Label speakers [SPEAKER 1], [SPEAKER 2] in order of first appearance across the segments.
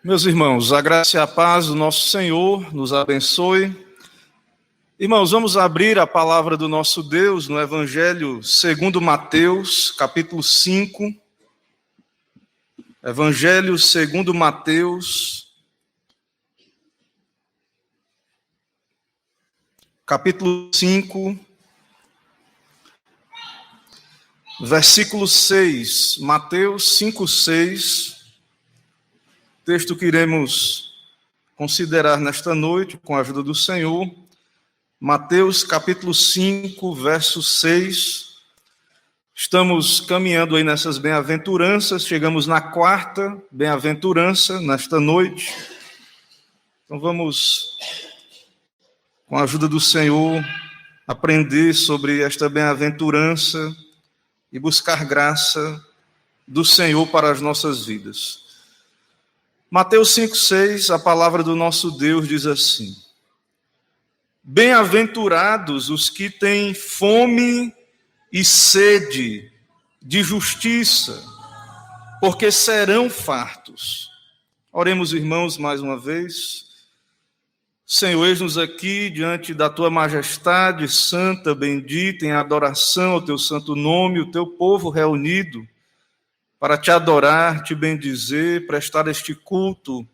[SPEAKER 1] Meus irmãos, a graça e a paz do nosso Senhor nos abençoe. Irmãos, vamos abrir a palavra do nosso Deus no Evangelho segundo Mateus, capítulo 5. Evangelho segundo Mateus, capítulo 5, versículo 6. Mateus 5, 6. Texto que iremos considerar nesta noite, com a ajuda do Senhor. Mateus, capítulo 5, verso 6. Estamos caminhando aí nessas bem-aventuranças, chegamos na quarta bem-aventurança nesta noite. Então vamos, com a ajuda do Senhor, aprender sobre esta bem-aventurança e buscar graça do Senhor para as nossas vidas. Mateus 5,6, a palavra do nosso Deus diz assim: Bem-aventurados os que têm fome e sede de justiça, porque serão fartos. Oremos, irmãos, mais uma vez. Senhor, eis-nos aqui diante da Tua majestade santa, bendita, em adoração ao Teu santo nome, o Teu povo reunido, para te adorar, te bendizer, prestar este culto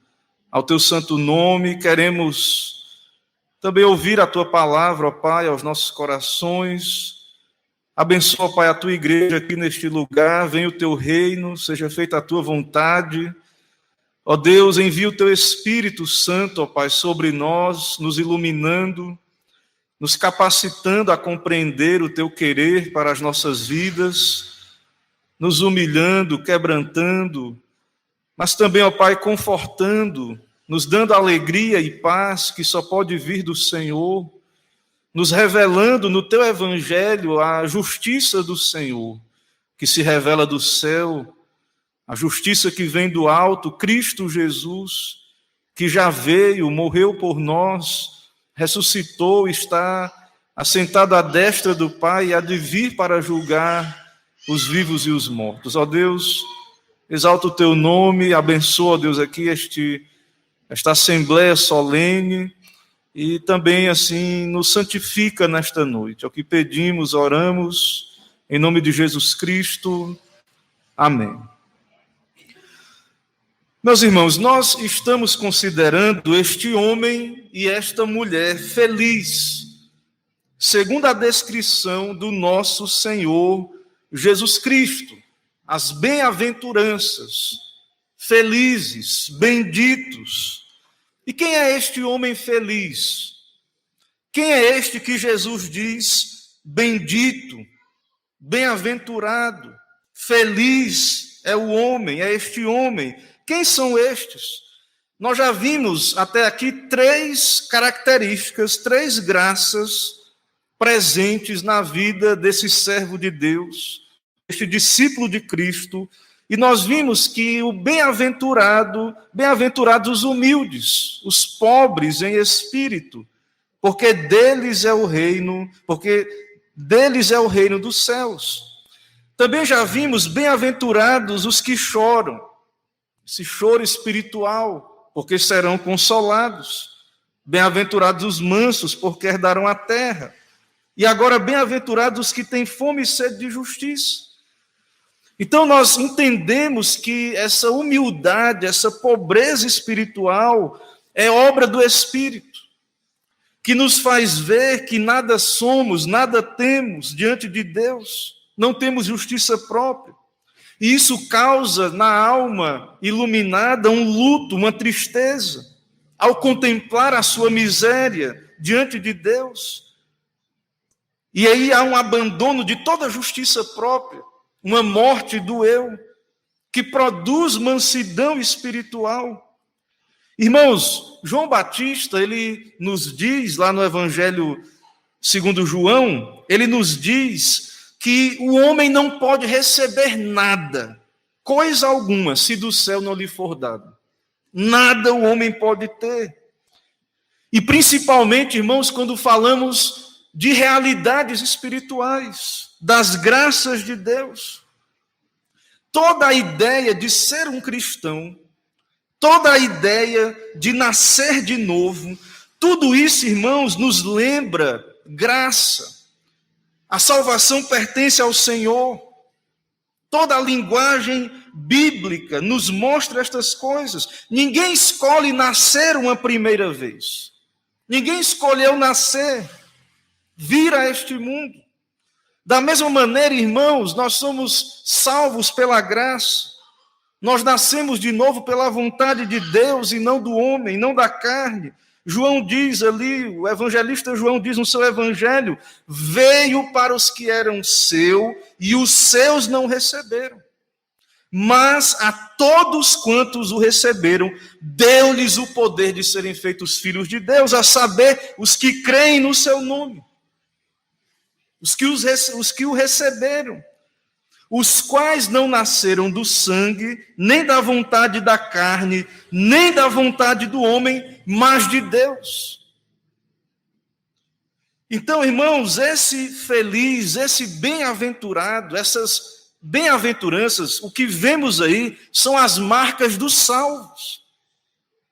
[SPEAKER 1] ao teu santo nome. Queremos também ouvir a tua palavra, ó Pai, aos nossos corações. Abençoa, Pai, a tua igreja aqui neste lugar. Venha o teu reino, seja feita a tua vontade. Ó Deus, envia o teu Espírito Santo, ó Pai, sobre nós, nos iluminando, nos capacitando a compreender o teu querer para as nossas vidas, nos humilhando, quebrantando, mas também, ó Pai, confortando, nos dando alegria e paz que só pode vir do Senhor, nos revelando no Teu Evangelho a justiça do Senhor, que se revela do céu, a justiça que vem do alto, Cristo Jesus, que já veio, morreu por nós, ressuscitou, está assentado à destra do Pai e há de vir para julgar os vivos e os mortos. Ó Deus, exalta o teu nome, abençoa, ó Deus, aqui esta assembleia solene e também, assim, nos santifica nesta noite. É o que pedimos, oramos, em nome de Jesus Cristo. Amém. Meus irmãos, nós estamos considerando este homem e esta mulher feliz, segundo a descrição do nosso Senhor Jesus Cristo, as bem-aventuranças, felizes, benditos. E quem é este homem feliz? Quem é este que Jesus diz bendito, bem-aventurado, feliz é o homem, é este homem? Quem são estes? Nós já vimos até aqui três características, três graças presentes na vida desse servo de Deus, este discípulo de Cristo, e nós vimos que o bem-aventurados os humildes, os pobres em espírito, porque deles é o reino dos céus. Também já vimos bem-aventurados os que choram, esse choro espiritual, porque serão consolados. Bem-aventurados os mansos, porque herdarão a terra. E agora, bem-aventurados os que têm fome e sede de justiça. Então, nós entendemos que essa humildade, essa pobreza espiritual é obra do Espírito, que nos faz ver que nada somos, nada temos diante de Deus, não temos justiça própria. E isso causa na alma iluminada um luto, uma tristeza, ao contemplar a sua miséria diante de Deus. E aí há um abandono de toda a justiça própria, uma morte do eu, que produz mansidão espiritual. Irmãos, João Batista, ele nos diz, lá no Evangelho segundo João, ele nos diz que o homem não pode receber nada coisa alguma, se do céu não lhe for dado. Nada o homem pode ter. E principalmente, irmãos, quando falamos de realidades espirituais, das graças de Deus. Toda a ideia de ser um cristão, toda a ideia de nascer de novo, tudo isso, irmãos, nos lembra graça. A salvação pertence ao Senhor. Toda a linguagem bíblica nos mostra estas coisas. Ninguém escolhe nascer uma primeira vez. Ninguém escolheu nascer, vir a este mundo. Da mesma maneira, irmãos, nós somos salvos pela graça. Nós nascemos de novo pela vontade de Deus e não do homem, não da carne. João diz ali, o evangelista João diz no seu evangelho, veio para os que eram seu e os seus não receberam. Mas a todos quantos o receberam, deu-lhes o poder de serem feitos filhos de Deus, a saber, os que creem no seu nome. Os que o receberam, os quais não nasceram do sangue, nem da vontade da carne, nem da vontade do homem, mas de Deus. Então, irmãos, esse feliz, esse bem-aventurado, essas bem-aventuranças, o que vemos aí, são as marcas dos salvos,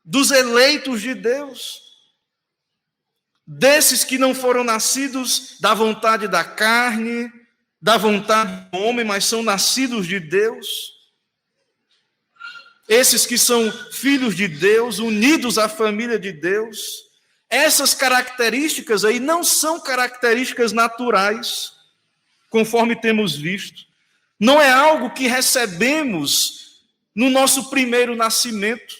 [SPEAKER 1] dos eleitos de Deus. Desses que não foram nascidos da vontade da carne, da vontade do homem, mas são nascidos de Deus. Esses que são filhos de Deus, unidos à família de Deus. Essas características aí não são características naturais, conforme temos visto. Não é algo que recebemos no nosso primeiro nascimento.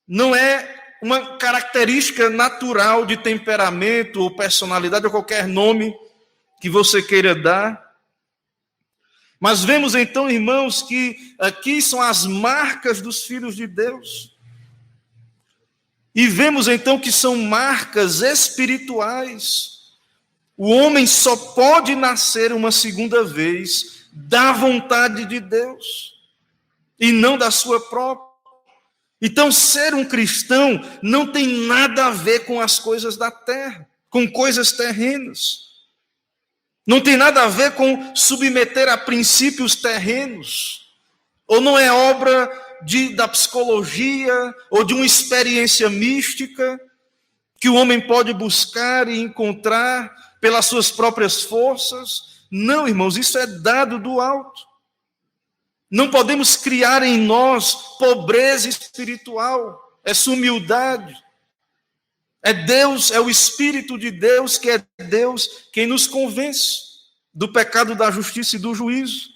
[SPEAKER 1] Não é uma característica natural de temperamento ou personalidade ou qualquer nome que você queira dar. Mas vemos então, irmãos, que aqui são as marcas dos filhos de Deus. E vemos então que são marcas espirituais. O homem só pode nascer uma segunda vez da vontade de Deus e não da sua própria. Então, ser um cristão não tem nada a ver com as coisas da terra, com coisas terrenas. Não tem nada a ver com submeter a princípios terrenos. Ou não é obra da psicologia ou de uma experiência mística que o homem pode buscar e encontrar pelas suas próprias forças. Não, irmãos, isso é dado do alto. Não podemos criar em nós pobreza espiritual, essa humildade. É Deus, é o Espírito de Deus, que é Deus quem nos convence do pecado, da justiça e do juízo.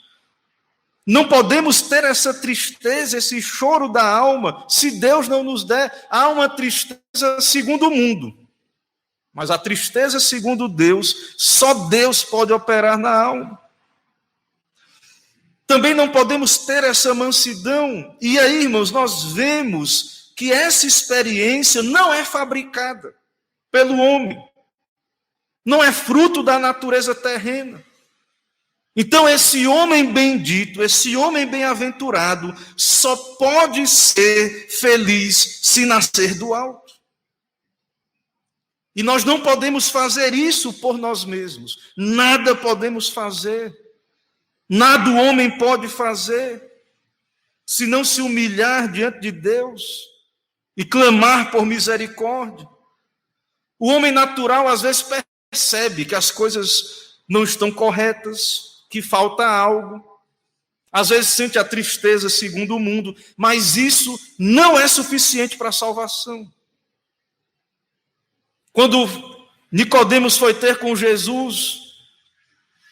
[SPEAKER 1] Não podemos ter essa tristeza, esse choro da alma, se Deus não nos der. Há uma tristeza segundo o mundo, mas a tristeza segundo Deus, só Deus pode operar na alma. Também não podemos ter essa mansidão. E aí, irmãos, nós vemos que essa experiência não é fabricada pelo homem. Não é fruto da natureza terrena. Então, esse homem bendito, esse homem bem-aventurado, só pode ser feliz se nascer do alto. E nós não podemos fazer isso por nós mesmos. Nada podemos fazer. Nada o homem pode fazer, se não se humilhar diante de Deus e clamar por misericórdia. O homem natural, às vezes, percebe que as coisas não estão corretas, que falta algo. Às vezes sente a tristeza segundo o mundo, mas isso não é suficiente para a salvação. Quando Nicodemos foi ter com Jesus,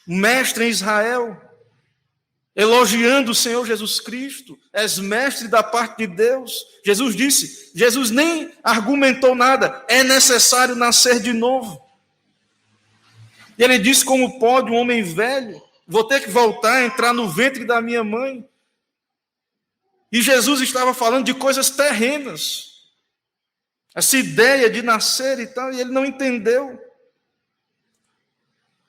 [SPEAKER 1] o mestre em Israel, elogiando o Senhor Jesus Cristo, és mestre da parte de Deus. Jesus nem argumentou nada, é necessário nascer de novo. E ele disse, como pode um homem velho, vou ter que voltar, entrar no ventre da minha mãe. E Jesus estava falando de coisas terrenas, essa ideia de nascer e tal, e ele não entendeu.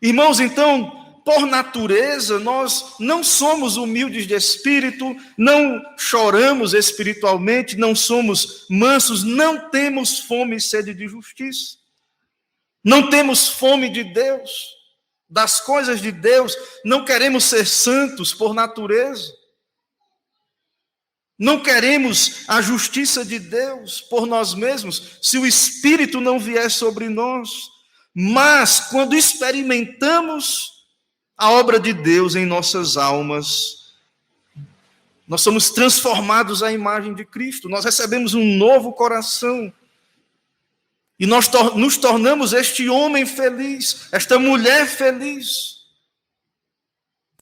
[SPEAKER 1] Irmãos, então, por natureza, nós não somos humildes de espírito, não choramos espiritualmente, não somos mansos, não temos fome e sede de justiça. Não temos fome de Deus, das coisas de Deus, não queremos ser santos por natureza. Não queremos a justiça de Deus por nós mesmos, se o Espírito não vier sobre nós. Mas, quando experimentamos a obra de Deus em nossas almas, nós somos transformados à imagem de Cristo, nós recebemos um novo coração. E nós nos tornamos este homem feliz, esta mulher feliz,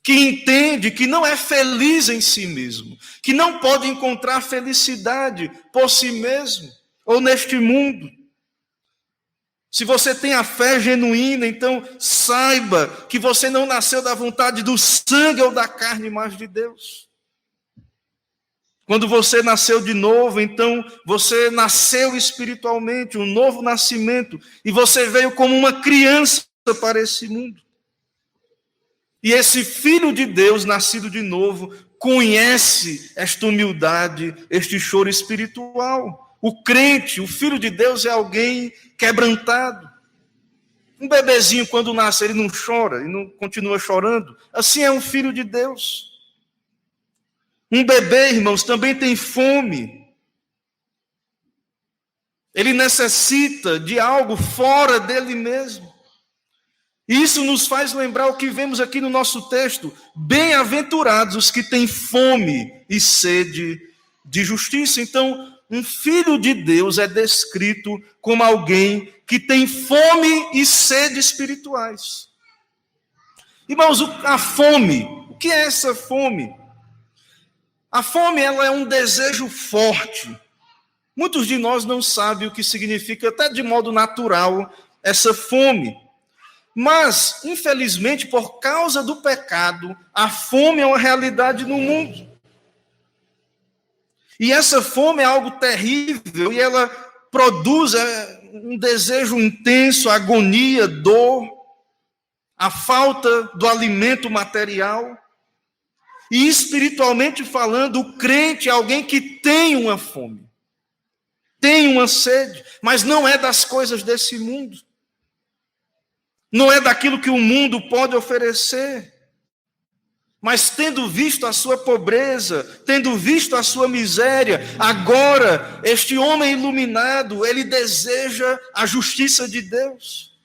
[SPEAKER 1] que entende que não é feliz em si mesmo, que não pode encontrar felicidade por si mesmo ou neste mundo. Se você tem a fé genuína, então saiba que você não nasceu da vontade do sangue ou da carne, mas de Deus. Quando você nasceu de novo, então você nasceu espiritualmente, um novo nascimento, e você veio como uma criança para esse mundo. E esse Filho de Deus, nascido de novo, conhece esta humildade, este choro espiritual. O crente, o Filho de Deus é alguém quebrantado. Um bebezinho, quando nasce, ele não chora, ele não continua chorando. Assim é um Filho de Deus. Um bebê, irmãos, também tem fome. Ele necessita de algo fora dele mesmo. E isso nos faz lembrar o que vemos aqui no nosso texto. Bem-aventurados os que têm fome e sede de justiça. Então, um filho de Deus é descrito como alguém que tem fome e sede espirituais. Irmãos, a fome, o que é essa fome? A fome, ela é um desejo forte. Muitos de nós não sabem o que significa, até de modo natural, essa fome. Mas, infelizmente, por causa do pecado, a fome é uma realidade no mundo. E essa fome é algo terrível, e ela produz um desejo intenso, agonia, dor, a falta do alimento material. E espiritualmente falando, o crente é alguém que tem uma fome, tem uma sede, mas não é das coisas desse mundo. Não é daquilo que o mundo pode oferecer. Mas tendo visto a sua pobreza, tendo visto a sua miséria, agora este homem iluminado, ele deseja a justiça de Deus.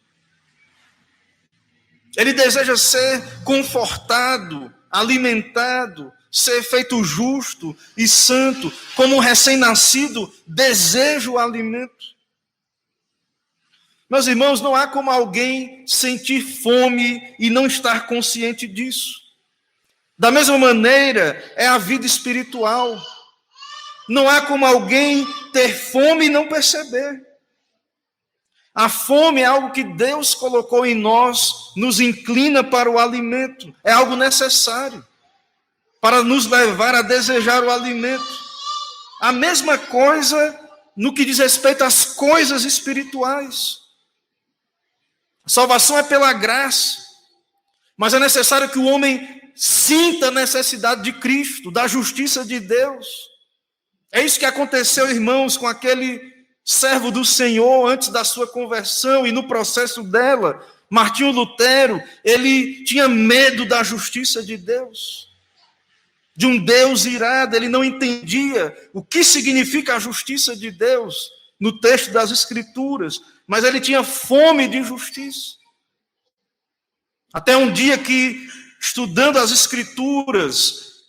[SPEAKER 1] Ele deseja ser confortado, alimentado, ser feito justo e santo, como um recém-nascido deseja o alimento. Meus irmãos, não há como alguém sentir fome e não estar consciente disso. Da mesma maneira, é a vida espiritual. Não há como alguém ter fome e não perceber. A fome é algo que Deus colocou em nós, nos inclina para o alimento. É algo necessário para nos levar a desejar o alimento. A mesma coisa no que diz respeito às coisas espirituais. A salvação é pela graça, mas é necessário que o homem sinta a necessidade de Cristo, da justiça de Deus. É isso que aconteceu, irmãos, com aquele servo do Senhor antes da sua conversão e no processo dela. Martinho Lutero, ele tinha medo da justiça de Deus, de um Deus irado. Ele não entendia o que significa a justiça de Deus no texto das Escrituras, mas ele tinha fome de justiça. Até um dia que, estudando as Escrituras,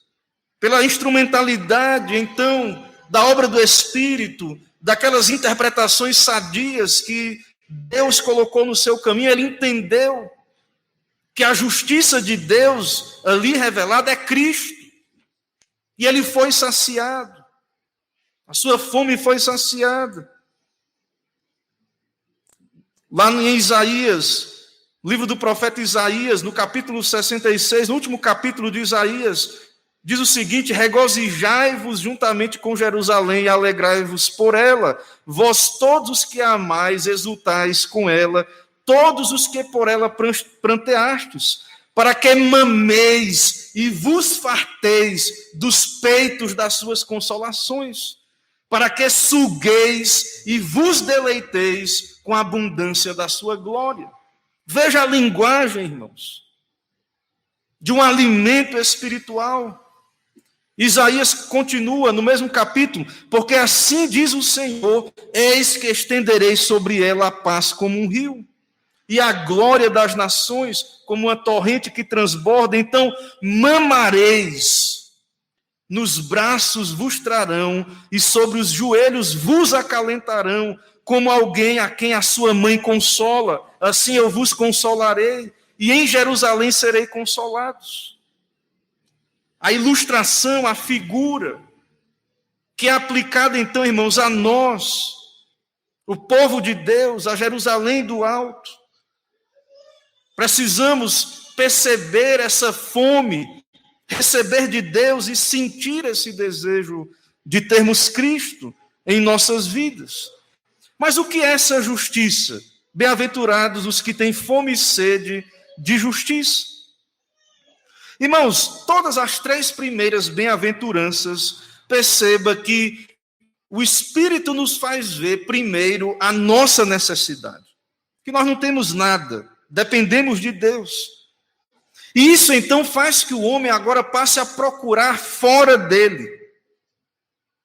[SPEAKER 1] pela instrumentalidade, então, da obra do Espírito, daquelas interpretações sadias que Deus colocou no seu caminho, ele entendeu que a justiça de Deus ali revelada é Cristo. E ele foi saciado. A sua fome foi saciada. Lá em Isaías, livro do profeta Isaías, no capítulo 66, no último capítulo de Isaías, diz o seguinte: regozijai-vos juntamente com Jerusalém e alegrai-vos por ela, vós todos os que a amais, exultais com ela, todos os que por ela pranteastes, para que mameis e vos farteis dos peitos das suas consolações, para que sugueis e vos deleiteis com a abundância da sua glória. Veja a linguagem, irmãos, de um alimento espiritual. Isaías continua no mesmo capítulo, porque assim diz o Senhor, eis que estenderei sobre ela a paz como um rio, e a glória das nações como uma torrente que transborda. Então mamareis, nos braços vos trarão, e sobre os joelhos vos acalentarão, como alguém a quem a sua mãe consola, assim eu vos consolarei, e em Jerusalém serei consolados. A ilustração, a figura, que é aplicada então, irmãos, a nós, o povo de Deus, a Jerusalém do alto. Precisamos perceber essa fome, receber de Deus e sentir esse desejo de termos Cristo em nossas vidas. Mas o que é essa justiça? Bem-aventurados os que têm fome e sede de justiça. Irmãos, todas as três primeiras bem-aventuranças, perceba que o Espírito nos faz ver primeiro a nossa necessidade, que nós não temos nada, dependemos de Deus. E isso então faz que o homem agora passe a procurar fora dele,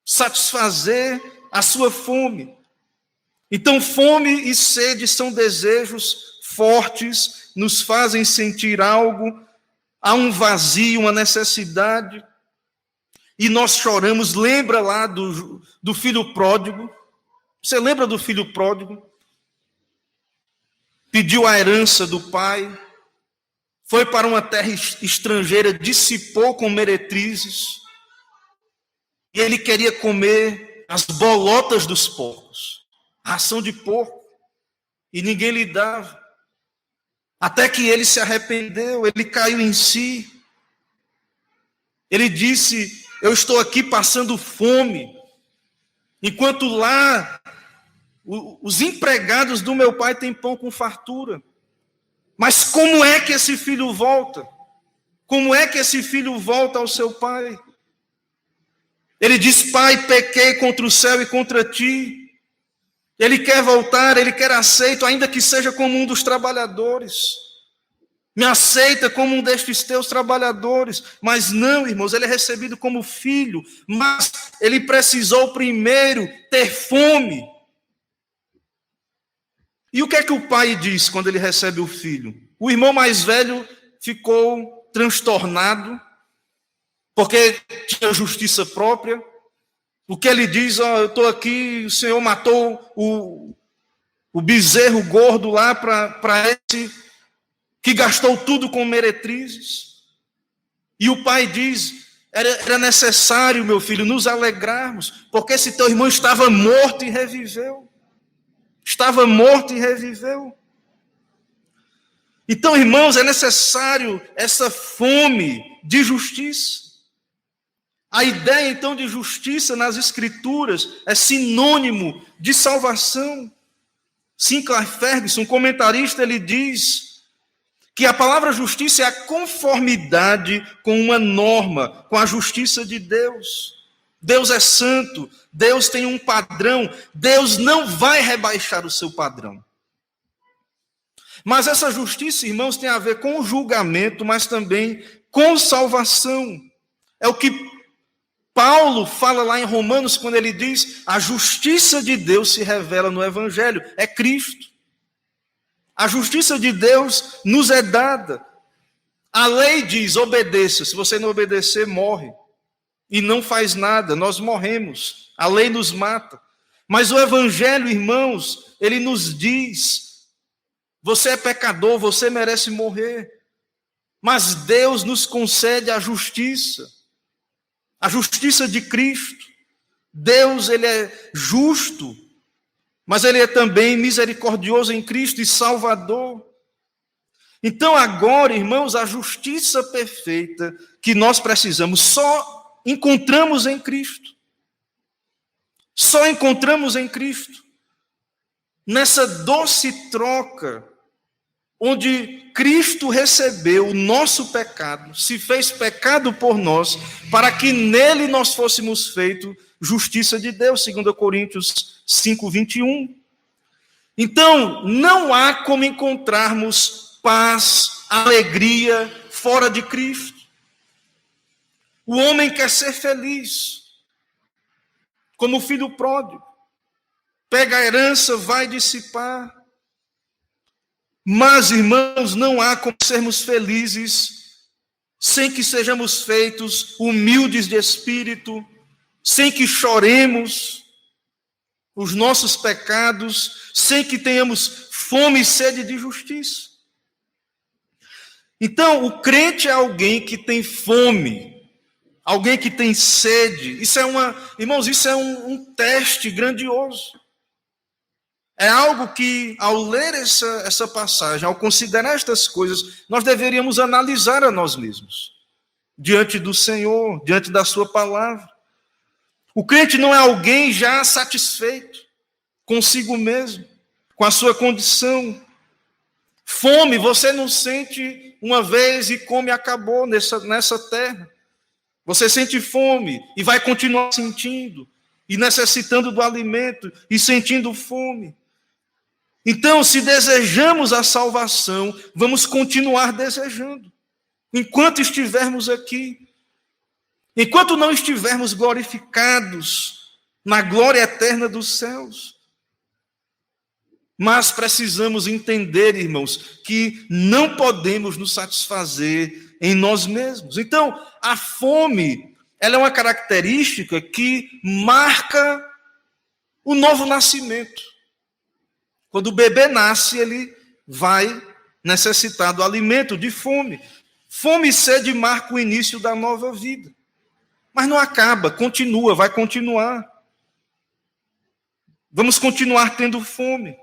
[SPEAKER 1] satisfazer a sua fome. Então, fome e sede são desejos fortes, nos fazem sentir algo. Há um vazio, uma necessidade, e nós choramos. Lembra lá do filho pródigo? Você lembra do filho pródigo? Pediu a herança do pai, foi para uma terra estrangeira, dissipou com meretrizes, e ele queria comer as bolotas dos porcos, ração de porco, e ninguém lhe dava. Até que ele se arrependeu, ele caiu em si. Ele disse, eu estou aqui passando fome, enquanto lá os empregados do meu pai têm pão com fartura. Mas como é que esse filho volta? Como é que esse filho volta ao seu pai? Ele diz, pai, pequei contra o céu e contra ti. Ele quer voltar, ele quer aceito, ainda que seja como um dos trabalhadores. Me aceita como um destes teus trabalhadores. Mas não, irmãos, ele é recebido como filho. Mas ele precisou primeiro ter fome. E o que é que o pai diz quando ele recebe o filho? O irmão mais velho ficou transtornado, porque tinha justiça própria. O que ele diz, eu estou aqui, o Senhor matou o bezerro gordo lá para esse que gastou tudo com meretrizes. E o pai diz, era necessário, meu filho, nos alegrarmos, porque esse teu irmão estava morto e reviveu. Estava morto e reviveu. Então, irmãos, é necessário essa fome de justiça. A ideia, então, de justiça nas Escrituras é sinônimo de salvação. Sinclair Ferguson, um comentarista, ele diz que a palavra justiça é a conformidade com uma norma, com a justiça de Deus. Deus é santo, Deus tem um padrão, Deus não vai rebaixar o seu padrão. Mas essa justiça, irmãos, tem a ver com o julgamento, mas também com salvação. É o que Paulo fala lá em Romanos, quando ele diz, a justiça de Deus se revela no Evangelho, é Cristo. A justiça de Deus nos é dada. A lei diz, obedeça, se você não obedecer, morre. E não faz nada, nós morremos, a lei nos mata. Mas o Evangelho, irmãos, ele nos diz, você é pecador, você merece morrer. Mas Deus nos concede a justiça de Cristo. Deus, ele é justo, mas ele é também misericordioso em Cristo e salvador. Então agora, irmãos, a justiça perfeita que nós precisamos só encontramos em Cristo. Só encontramos em Cristo. Nessa doce troca onde Cristo recebeu o nosso pecado, se fez pecado por nós, para que nele nós fôssemos feitos justiça de Deus, 2 Coríntios 5:21. Então, não há como encontrarmos paz, alegria fora de Cristo. O homem quer ser feliz, como o filho pródigo. Pega a herança, vai dissipar. Mas, irmãos, não há como sermos felizes sem que sejamos feitos humildes de espírito, sem que choremos os nossos pecados, sem que tenhamos fome e sede de justiça. Então, o crente é alguém que tem fome, alguém que tem sede. Irmãos, isso é um teste grandioso. É algo que, ao ler essa passagem, ao considerar estas coisas, nós deveríamos analisar a nós mesmos, diante do Senhor, diante da sua palavra. O crente não é alguém já satisfeito consigo mesmo, com a sua condição. Fome, você não sente uma vez e come e acabou nessa terra. Você sente fome e vai continuar sentindo, e necessitando do alimento, e sentindo fome. Então, se desejamos a salvação, vamos continuar desejando, enquanto estivermos aqui. Enquanto não estivermos glorificados na glória eterna dos céus. Mas precisamos entender, irmãos, que não podemos nos satisfazer em nós mesmos. Então, a fome, ela é uma característica que marca o novo nascimento. Quando o bebê nasce, ele vai necessitar do alimento, de fome. Fome e sede marcam o início da nova vida. Mas não acaba, continua, vai continuar. Vamos continuar tendo fome.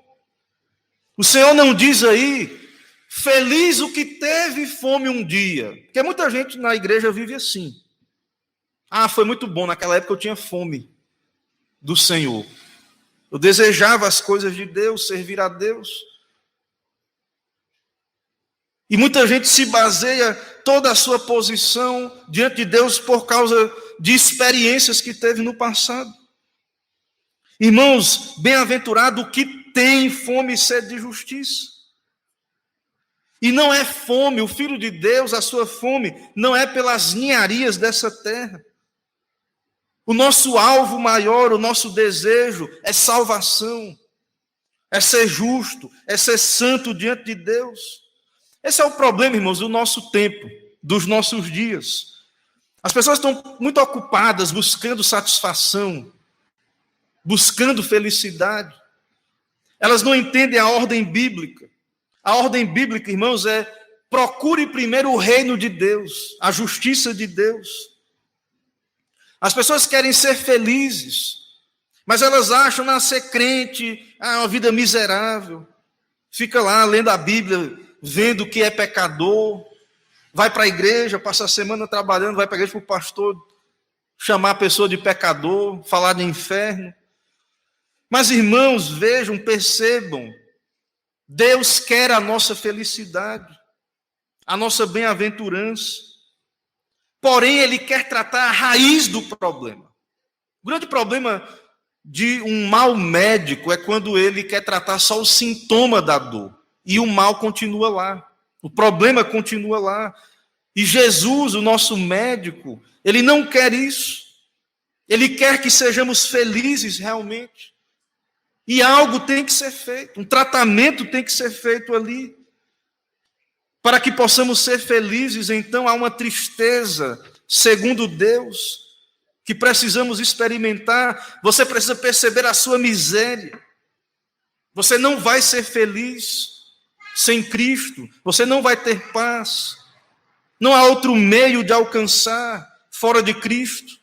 [SPEAKER 1] O Senhor não diz aí, feliz o que teve fome um dia. Porque muita gente na igreja vive assim. Ah, foi muito bom, naquela época eu tinha fome do Senhor. Eu desejava as coisas de Deus, servir a Deus. E muita gente se baseia toda a sua posição diante de Deus por causa de experiências que teve no passado. Irmãos, bem-aventurado o que tem fome e sede de justiça. E não é fome, o Filho de Deus, a sua fome, não é pelas ninharias dessa terra. O nosso alvo maior, o nosso desejo é salvação, é ser justo, é ser santo diante de Deus. Esse é o problema, irmãos, do nosso tempo, dos nossos dias. As pessoas estão muito ocupadas buscando satisfação, buscando felicidade. Elas não entendem a ordem bíblica. A ordem bíblica, irmãos, é procure primeiro o reino de Deus, a justiça de Deus. As pessoas querem ser felizes, mas elas acham, ser crente, uma vida miserável. Fica lá lendo a Bíblia, vendo que é pecador, vai para a igreja, passa a semana trabalhando, vai para a igreja para o pastor chamar a pessoa de pecador, falar de inferno. Mas, irmãos, vejam, percebam, Deus quer a nossa felicidade, a nossa bem-aventurança. Porém, Ele quer tratar a raiz do problema. O grande problema de um mau médico é quando ele quer tratar só o sintoma da dor. E o mal continua lá. O problema continua lá. E Jesus, o nosso médico, Ele não quer isso. Ele quer que sejamos felizes realmente. E algo tem que ser feito. Um tratamento tem que ser feito ali. Para que possamos ser felizes, então há uma tristeza, segundo Deus, que precisamos experimentar. Você precisa perceber a sua miséria. Você não vai ser feliz sem Cristo. Você não vai ter paz. Não há outro meio de alcançar fora de Cristo.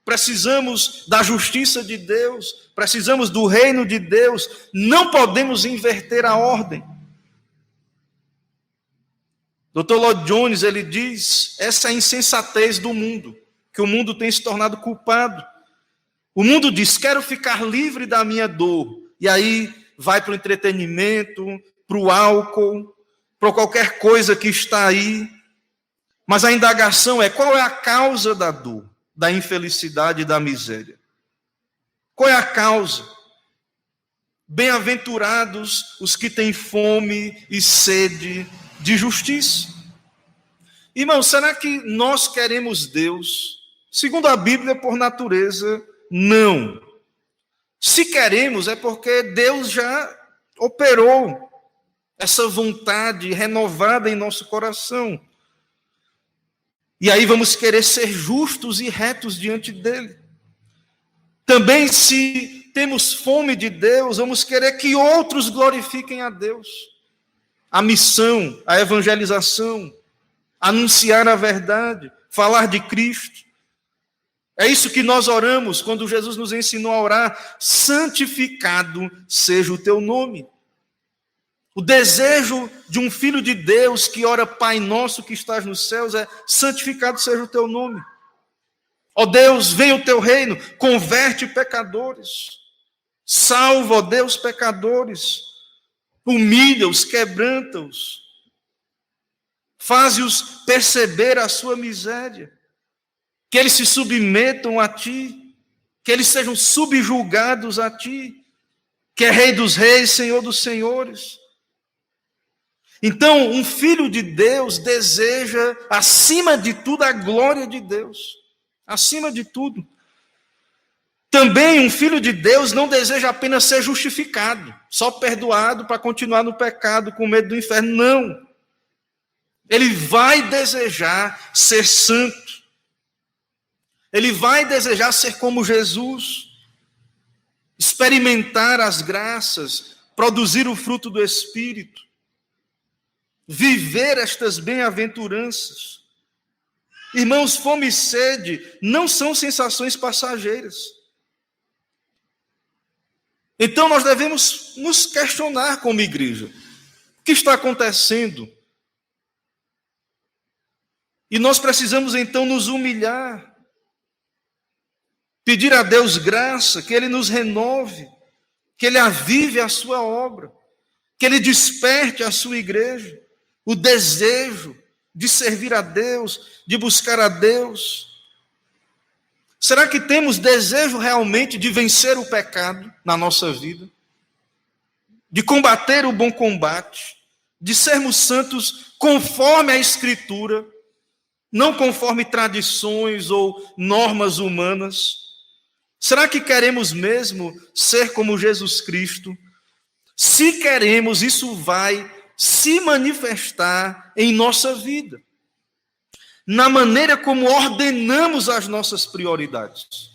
[SPEAKER 1] Precisamos da justiça de Deus. Precisamos do reino de Deus. Não podemos inverter a ordem. Dr. Lloyd Jones, ele diz, essa é a insensatez do mundo, que o mundo tem se tornado culpado. O mundo diz, quero ficar livre da minha dor, e aí vai para o entretenimento, para o álcool, por qualquer coisa que está aí, mas a indagação é: qual é a causa da dor, da infelicidade e da miséria? Qual é a causa? Bem-aventurados os que têm fome e sede de justiça. Irmão, será que nós queremos Deus? Segundo a Bíblia, por natureza, não. Se queremos, é porque Deus já operou essa vontade renovada em nosso coração. E aí vamos querer ser justos e retos diante dele. Também, se temos fome de Deus, vamos querer que outros glorifiquem a Deus. A missão, a evangelização, anunciar a verdade, falar de Cristo. É isso que nós oramos quando Jesus nos ensinou a orar: santificado seja o teu nome. O desejo de um filho de Deus que ora: Pai nosso que estás nos céus, é: santificado seja o teu nome. Ó Deus, venha o teu reino, converte pecadores, salva, ó Deus, pecadores, humilha-os, quebranta-os, faze-os perceber a sua miséria, que eles se submetam a ti, que eles sejam subjugados a ti, que é Rei dos reis, Senhor dos senhores. Então, um filho de Deus deseja, acima de tudo, a glória de Deus. Acima de tudo. Também um filho de Deus não deseja apenas ser justificado, só perdoado para continuar no pecado com medo do inferno. Não. Ele vai desejar ser santo. Ele vai desejar ser como Jesus, experimentar as graças, produzir o fruto do Espírito, viver estas bem-aventuranças. Irmãos, fome e sede não são sensações passageiras. Então nós devemos nos questionar como igreja: o que está acontecendo? E nós precisamos então nos humilhar, pedir a Deus graça, que Ele nos renove, que Ele avive a sua obra, que Ele desperte a sua igreja, o desejo de servir a Deus, de buscar a Deus. Será que temos desejo realmente de vencer o pecado na nossa vida? De combater o bom combate? De sermos santos conforme a Escritura, não conforme tradições ou normas humanas? Será que queremos mesmo ser como Jesus Cristo? Se queremos, isso vai se manifestar em nossa vida, na maneira como ordenamos as nossas prioridades.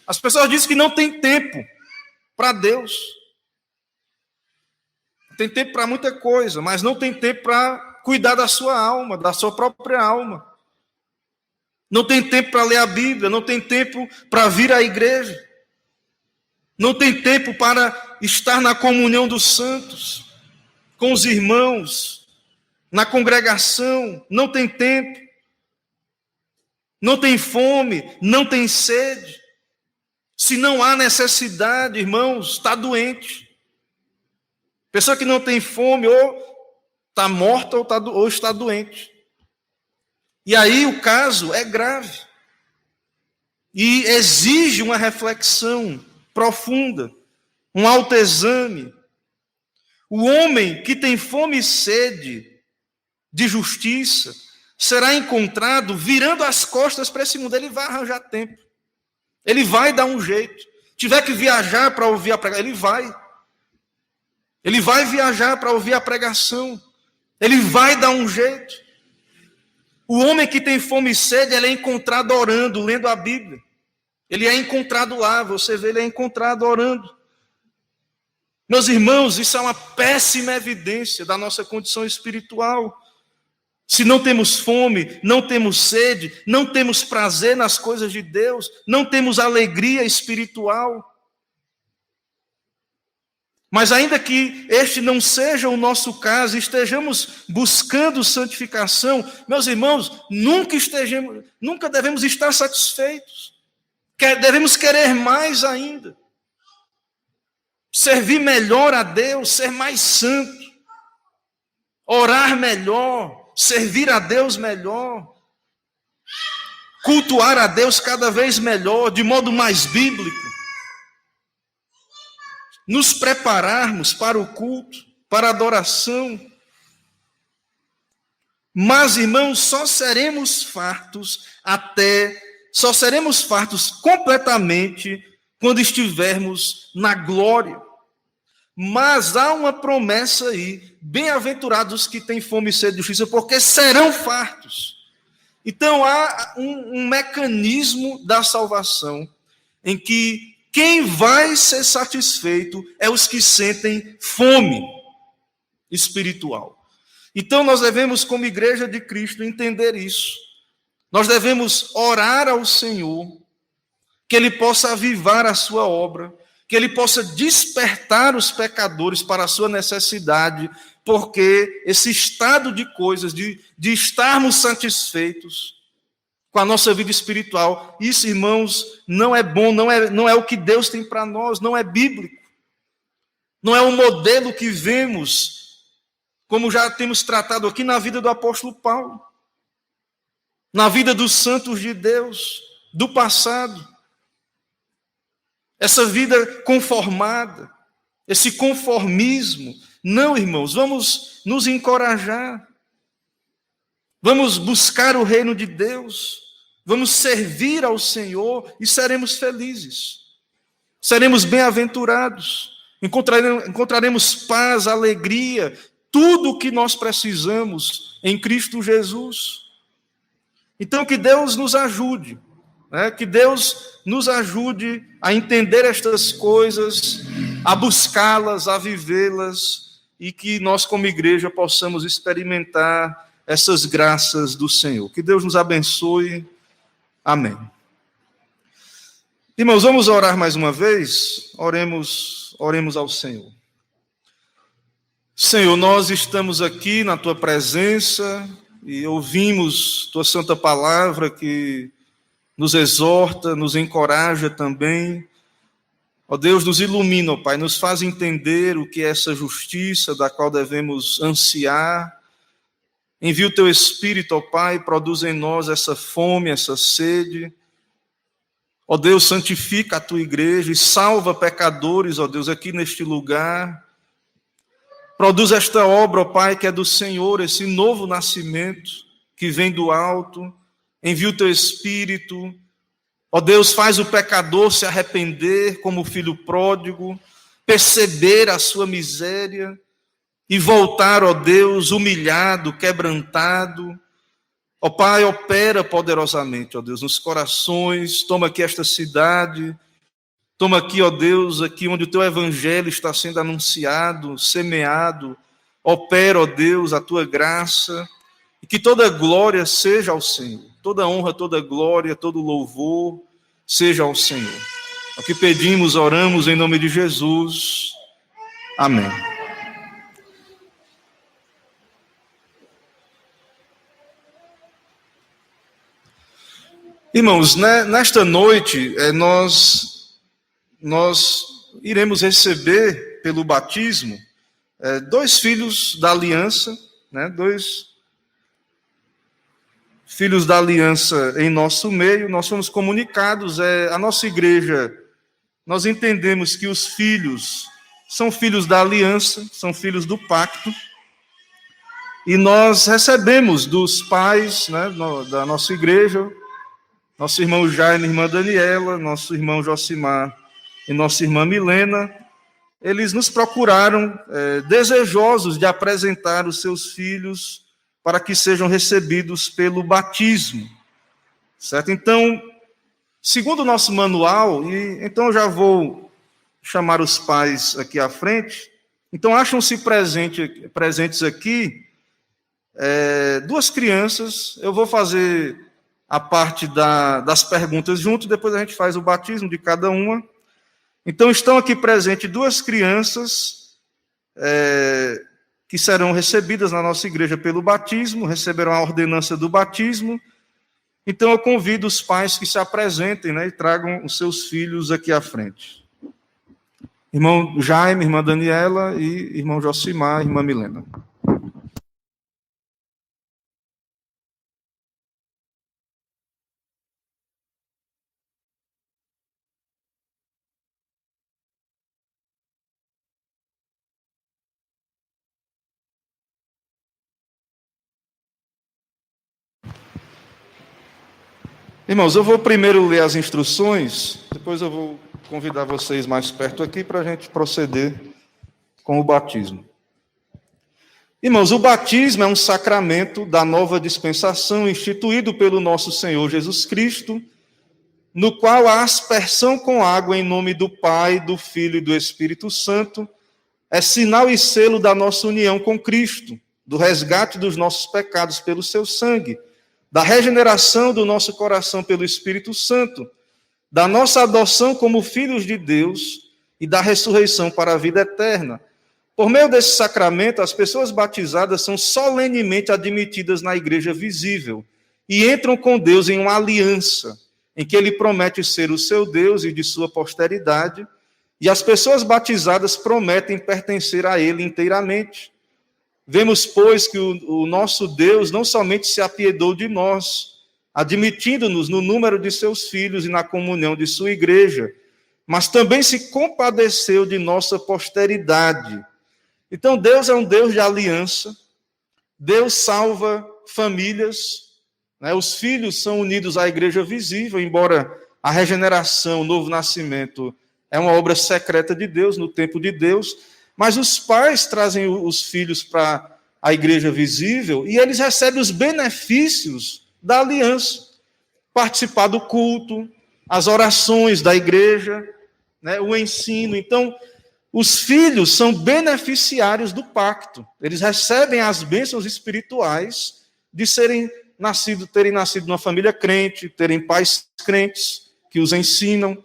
[SPEAKER 1] As pessoas dizem que não tem tempo para Deus. Tem tempo para muita coisa, mas não tem tempo para cuidar da sua alma, da sua própria alma. Não tem tempo para ler a Bíblia, não tem tempo para vir à igreja. Não tem tempo para estar na comunhão dos santos, com os irmãos, na congregação. Não tem tempo. Não tem fome, não tem sede. Se não há necessidade, irmãos, está doente. Pessoa que não tem fome, ou está morta ou está doente. E aí o caso é grave. E exige uma reflexão profunda, um autoexame. O homem que tem fome e sede de justiça será encontrado virando as costas para esse mundo. Ele vai arranjar tempo. Ele vai dar um jeito. Tiver que viajar para ouvir a pregação, ele vai. Ele vai viajar para ouvir a pregação. Ele vai dar um jeito. O homem que tem fome e sede, ele é encontrado orando, lendo a Bíblia. Ele é encontrado lá, você vê, ele é encontrado orando. Meus irmãos, isso é uma péssima evidência da nossa condição espiritual. Se não temos fome, não temos sede, não temos prazer nas coisas de Deus, não temos alegria espiritual. Mas ainda que este não seja o nosso caso, estejamos buscando santificação, meus irmãos, nunca devemos estar satisfeitos. Devemos querer mais ainda. Servir melhor a Deus, ser mais santo. orar melhor, servir a Deus melhor, cultuar a Deus cada vez melhor, de modo mais bíblico, nos prepararmos para o culto, para a adoração. Mas, irmãos, só seremos fartos completamente quando estivermos na glória. Mas há uma promessa aí, bem-aventurados que têm fome e sede de justiça, porque serão fartos. Então há um mecanismo da salvação em que quem vai ser satisfeito é os que sentem fome espiritual. Então nós devemos, como igreja de Cristo, entender isso. Nós devemos orar ao Senhor, que Ele possa avivar a sua obra, que Ele possa despertar os pecadores para a sua necessidade, porque esse estado de coisas, de estarmos satisfeitos com a nossa vida espiritual, isso, irmãos, não é bom, não é o que Deus tem para nós, não é bíblico. Não é um modelo que vemos, como já temos tratado aqui na vida do apóstolo Paulo, na vida dos santos de Deus, do passado. Essa vida conformada, esse conformismo. Não, irmãos, vamos nos encorajar. Vamos buscar o reino de Deus. Vamos servir ao Senhor e seremos felizes. Seremos bem-aventurados. Encontraremos paz, alegria, tudo o que nós precisamos em Cristo Jesus. Então, que Deus nos ajude. Que Deus nos ajude a entender estas coisas, a buscá-las, a vivê-las, e que nós, como igreja, possamos experimentar essas graças do Senhor. Que Deus nos abençoe. Amém. Irmãos, vamos orar mais uma vez? Oremos ao Senhor. Senhor, nós estamos aqui na Tua presença e ouvimos Tua santa palavra que nos exorta, nos encoraja também. Ó Deus, nos ilumina, ó Pai, nos faz entender o que é essa justiça da qual devemos ansiar. Envia o Teu Espírito, ó Pai, produz em nós essa fome, essa sede. Ó Deus, santifica a Tua igreja e salva pecadores, ó Deus, aqui neste lugar. Produz esta obra, ó Pai, que é do Senhor, esse novo nascimento que vem do alto. Envia o Teu Espírito, ó Deus, faz o pecador se arrepender como o filho pródigo, perceber a sua miséria e voltar, ó Deus, humilhado, quebrantado. Ó Pai, opera poderosamente, ó Deus, nos corações, toma aqui esta cidade, toma aqui, ó Deus, aqui onde o Teu Evangelho está sendo anunciado, semeado, opera, ó Deus, a Tua graça, e que toda glória seja ao Senhor. Toda honra, toda glória, todo louvor seja ao Senhor. O que pedimos, oramos em nome de Jesus. Amém. Irmãos, nesta noite, nós iremos receber pelo batismo 2 filhos da aliança, 2 filhos da aliança em nosso meio. Nós fomos comunicados, a nossa igreja, nós entendemos que os filhos são filhos da aliança, são filhos do pacto, e nós recebemos dos pais, da nossa igreja, nosso irmão Jaime, irmã Daniela, nosso irmão Josimar e nossa irmã Milena. Eles nos procuraram desejosos de apresentar os seus filhos para que sejam recebidos pelo batismo, certo? Então, segundo o nosso manual, então eu já vou chamar os pais aqui à frente. Então, acham-se presentes aqui 2 crianças. Eu vou fazer a parte das perguntas junto, depois a gente faz o batismo de cada uma. Então, estão aqui presentes 2 crianças que serão recebidas na nossa igreja pelo batismo, receberão a ordenança do batismo. Então, eu convido os pais que se apresentem, e tragam os seus filhos aqui à frente. Irmão Jaime, irmã Daniela, e irmão Josimar, irmã Milena. Irmãos, eu vou primeiro ler as instruções, depois eu vou convidar vocês mais perto aqui para a gente proceder com o batismo. Irmãos, o batismo é um sacramento da nova dispensação instituído pelo nosso Senhor Jesus Cristo, no qual a aspersão com água em nome do Pai, do Filho e do Espírito Santo é sinal e selo da nossa união com Cristo, do resgate dos nossos pecados pelo seu sangue, da regeneração do nosso coração pelo Espírito Santo, da nossa adoção como filhos de Deus e da ressurreição para a vida eterna. Por meio desse sacramento, as pessoas batizadas são solenemente admitidas na igreja visível e entram com Deus em uma aliança, em que ele promete ser o seu Deus e de sua posteridade, e as pessoas batizadas prometem pertencer a ele inteiramente. Vemos, pois, que o nosso Deus não somente se apiedou de nós, admitindo-nos no número de seus filhos e na comunhão de sua igreja, mas também se compadeceu de nossa posteridade. Então, Deus é um Deus de aliança, Deus salva famílias, né? Os filhos são unidos à igreja visível, embora a regeneração, o novo nascimento, é uma obra secreta de Deus, no tempo de Deus, mas os pais trazem os filhos para a igreja visível e eles recebem os benefícios da aliança. Participar do culto, as orações da igreja, né, o ensino. Então, os filhos são beneficiários do pacto. Eles recebem as bênçãos espirituais de terem nascido numa família crente, terem pais crentes que os ensinam.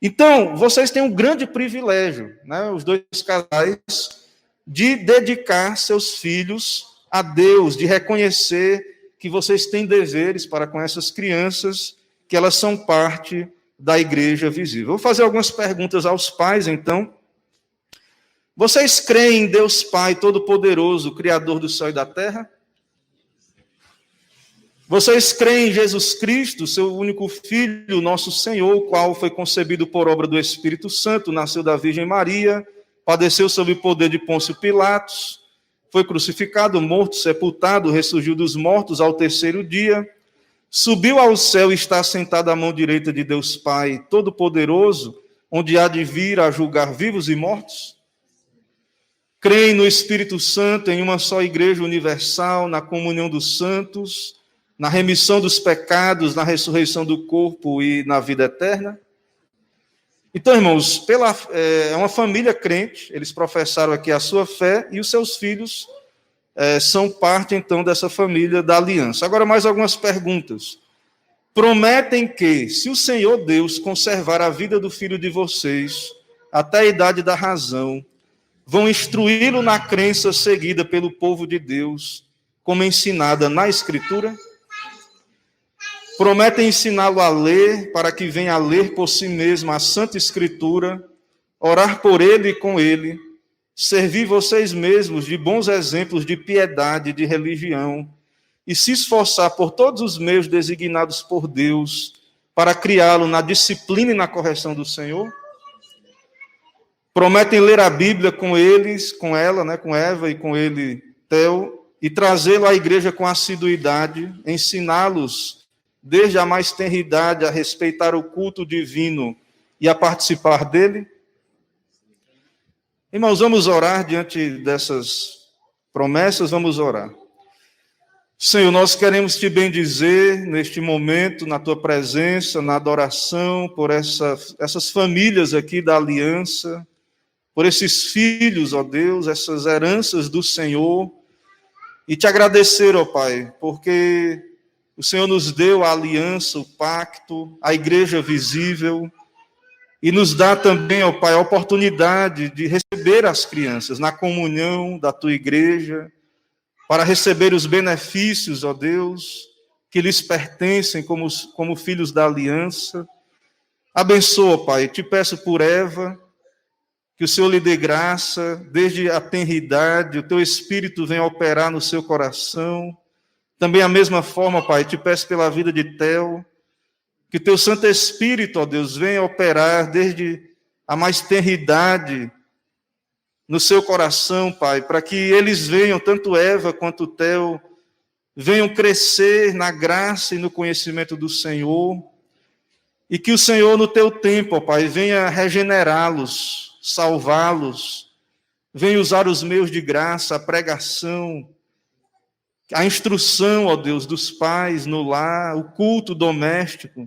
[SPEAKER 1] Então, vocês têm um grande privilégio, né, os dois casais, de dedicar seus filhos a Deus, de reconhecer que vocês têm deveres para com essas crianças, que elas são parte da igreja visível. Vou fazer algumas perguntas aos pais, então. Vocês creem em Deus Pai Todo-Poderoso, Criador do céu e da terra? Vocês creem em Jesus Cristo, seu único Filho, nosso Senhor, o qual foi concebido por obra do Espírito Santo, nasceu da Virgem Maria, padeceu sob o poder de Pôncio Pilatos, foi crucificado, morto, sepultado, ressurgiu dos mortos ao terceiro dia, subiu ao céu e está sentado à mão direita de Deus Pai Todo-Poderoso, onde há de vir a julgar vivos e mortos? Creem no Espírito Santo, em uma só igreja universal, na comunhão dos santos, na remissão dos pecados, na ressurreição do corpo e na vida eterna? Então, irmãos, é uma família crente, eles professaram aqui a sua fé e os seus filhos são parte, então, dessa família da aliança. Agora, mais algumas perguntas. Prometem que, se o Senhor Deus conservar a vida do filho de vocês até a idade da razão, vão instruí-lo na crença seguida pelo povo de Deus, como ensinada na Escritura? Prometem ensiná-lo a ler, para que venha a ler por si mesmo a Santa Escritura, orar por ele e com ele, servir vocês mesmos de bons exemplos de piedade e de religião, e se esforçar por todos os meios designados por Deus, para criá-lo na disciplina e na correção do Senhor? Prometem ler a Bíblia com eles, com ela, né, com Eva e com ele, Theo, e trazê-lo à igreja com assiduidade, ensiná-los desde a mais tenra idade a respeitar o culto divino e a participar dele? Irmãos, vamos orar diante dessas promessas, vamos orar. Senhor, nós queremos te bendizer neste momento, na tua presença, na adoração, por essas famílias aqui da aliança, por esses filhos, ó Deus, essas heranças do Senhor, e te agradecer, ó Pai, porque o Senhor nos deu a aliança, o pacto, a igreja visível, e nos dá também, ó Pai, a oportunidade de receber as crianças na comunhão da tua igreja, para receber os benefícios, ó Deus, que lhes pertencem como filhos da aliança. Abençoa, Pai, te peço por Eva, que o Senhor lhe dê graça, desde a tenra idade, o teu Espírito venha operar no seu coração. Também a mesma forma, Pai, te peço pela vida de Theo, que teu Santo Espírito, ó Deus, venha operar desde a mais tenra idade no seu coração, Pai, para que eles venham, tanto Eva quanto Theo, venham crescer na graça e no conhecimento do Senhor, e que o Senhor, no teu tempo, ó Pai, venha regenerá-los, salvá-los, venha usar os meios de graça, a pregação, a instrução, ó Deus, dos pais no lar, o culto doméstico.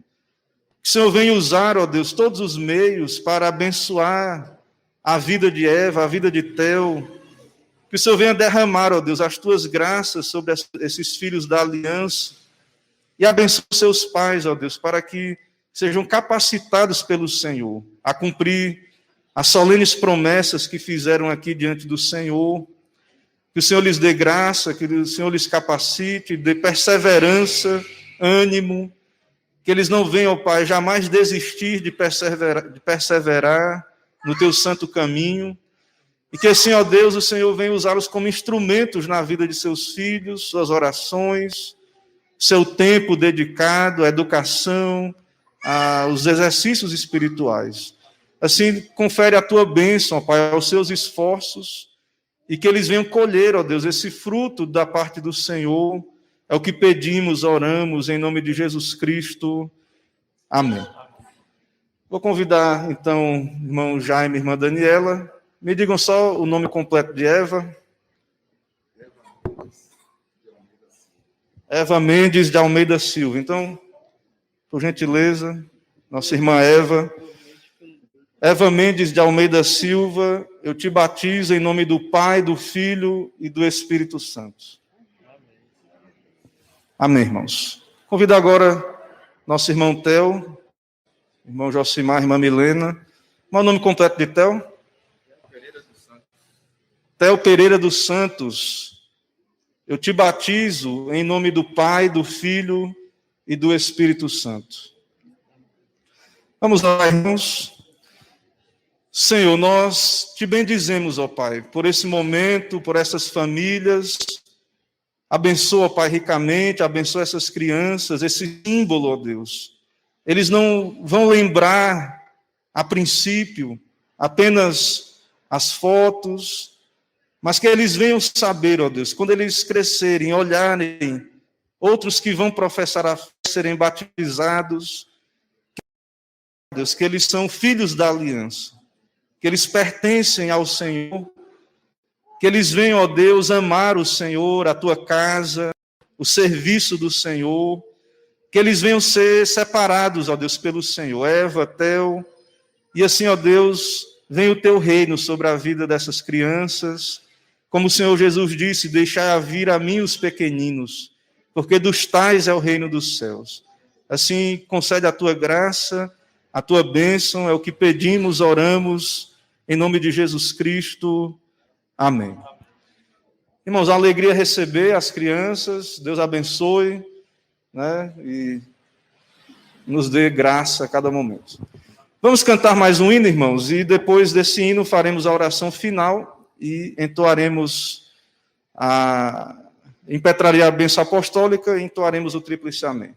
[SPEAKER 1] Que o Senhor venha usar, ó Deus, todos os meios para abençoar a vida de Eva, a vida de Theo. Que o Senhor venha derramar, ó Deus, as tuas graças sobre esses filhos da aliança e abençoe seus pais, ó Deus, para que sejam capacitados pelo Senhor a cumprir as solenes promessas que fizeram aqui diante do Senhor. Que o Senhor lhes dê graça, que o Senhor lhes capacite, dê perseverança, ânimo, que eles não venham, ó Pai, jamais desistir de perseverar no teu santo caminho, e que assim, ó Deus, o Senhor venha usá-los como instrumentos na vida de seus filhos, suas orações, seu tempo dedicado à educação, aos exercícios espirituais. Assim, confere a tua bênção, ó Pai, aos seus esforços, e que eles venham colher, ó Deus, esse fruto da parte do Senhor. É o que pedimos, oramos, em nome de Jesus Cristo. Amém. Vou convidar, então, irmão Jaime e irmã Daniela. Me digam só o nome completo de Eva. Eva Mendes de Almeida Silva. Então, por gentileza, nossa irmã Eva. Eva Mendes de Almeida Silva, eu te batizo em nome do Pai, do Filho e do Espírito Santo. Amém, irmãos. Convido agora nosso irmão Theo, irmão Josimar, irmã Milena. Qual é o nome completo de Theo? Theo Pereira dos Santos. Eu te batizo em nome do Pai, do Filho e do Espírito Santo. Vamos lá, irmãos. Senhor, nós te bendizemos, ó Pai, por esse momento, por essas famílias. Abençoa, Pai, ricamente, abençoa essas crianças, esse símbolo, ó Deus. Eles não vão lembrar, a princípio, apenas as fotos, mas que eles venham saber, ó Deus, quando eles crescerem, olharem, outros que vão professar a fé, serem batizados, Deus, que eles são filhos da aliança, que eles pertencem ao Senhor, que eles venham, ó Deus, amar o Senhor, a tua casa, o serviço do Senhor, que eles venham ser separados, ó Deus, pelo Senhor. Eva, Theo, e assim, ó Deus, venha o teu reino sobre a vida dessas crianças. Como o Senhor Jesus disse, deixai vir a mim os pequeninos, porque dos tais é o reino dos céus. Assim, concede a tua graça, a tua bênção, é o que pedimos, oramos, em nome de Jesus Cristo. Amém. Irmãos, a alegria é receber as crianças, Deus abençoe, né, e nos dê graça a cada momento. Vamos cantar mais um hino, irmãos, e depois desse hino faremos a oração final e entoaremos impetraria a bênção apostólica e entoaremos o tríplice amém.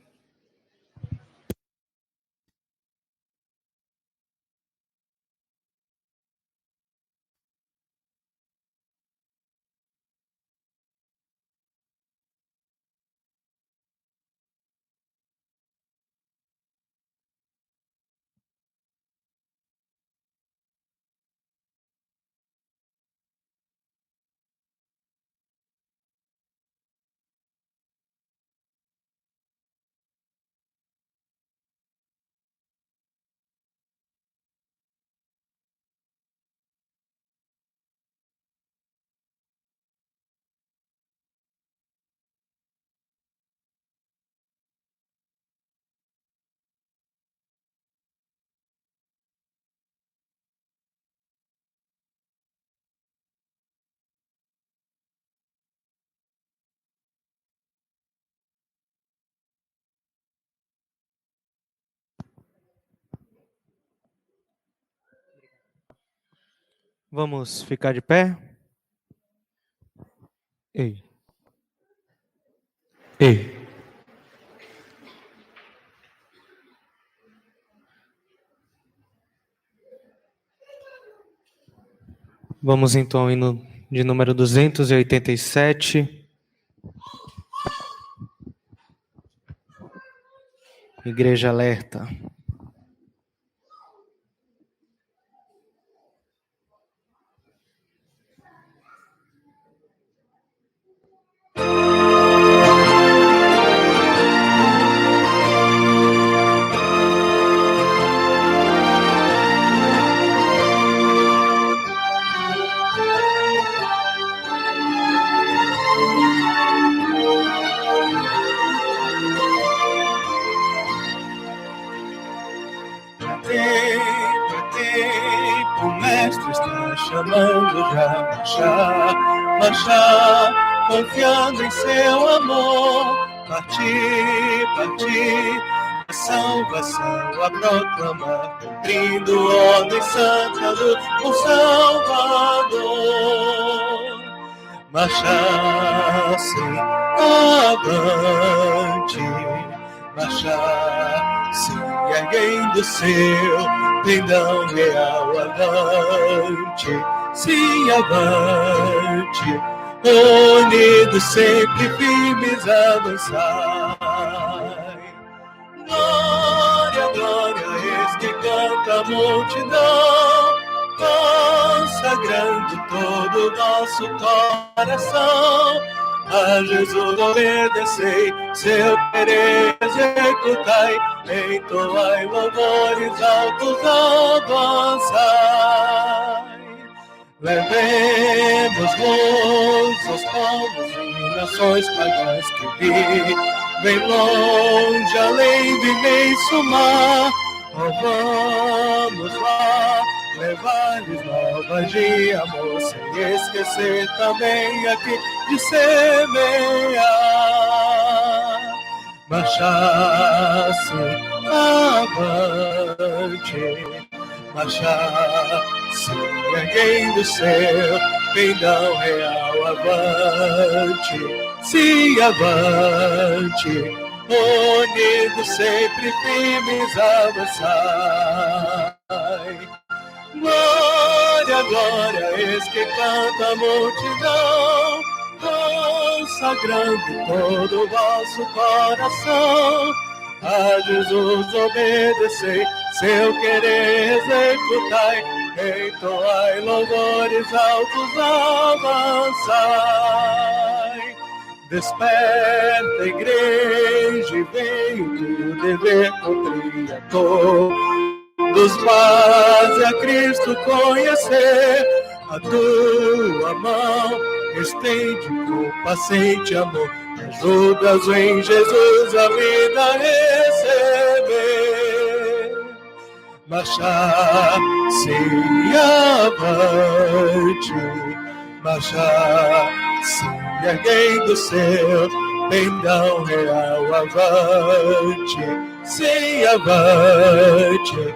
[SPEAKER 2] Vamos ficar de pé? Ei. Ei. Vamos então ao hino de número 287. Igreja alerta.
[SPEAKER 3] O mestre está chamando já, marchar, confiando em seu amor, partir, a salvação a proclamar, cumprindo ordem santa do Salvador, marchar sim, avante, marchar sim, erguendo seu pendão real avante, sim, avante, unidos sempre firmes avançar. Glória, glória, eis que canta a multidão, consagrando todo o nosso coração. A Jesus obedecei, seu querer executai, entoai louvores altos avançai. Levemos luz aos povos e nações pagãs que vivem longe, além do imenso mar. Oh, vamos lá, levar-lhes novas de amor, sem esquecer também aqui de semear. Marchar-se avante, marchar-se erguendo seu pendão real avante, se avante, unidos sempre firmes avançai. Glória, glória, eis que canta a multidão, consagrando todo o vosso coração. A Jesus obedecei, seu querer executai, entoai louvores altos avançai. Desperta, igreja, e vem o teu dever cumprir a todos, mas a Cristo conhecer. A tua mão estende com paciente amor, ajudas em Jesus a vida receber. Marchar-se avante, marchar-se erguendo seu pendão real avante, se avante.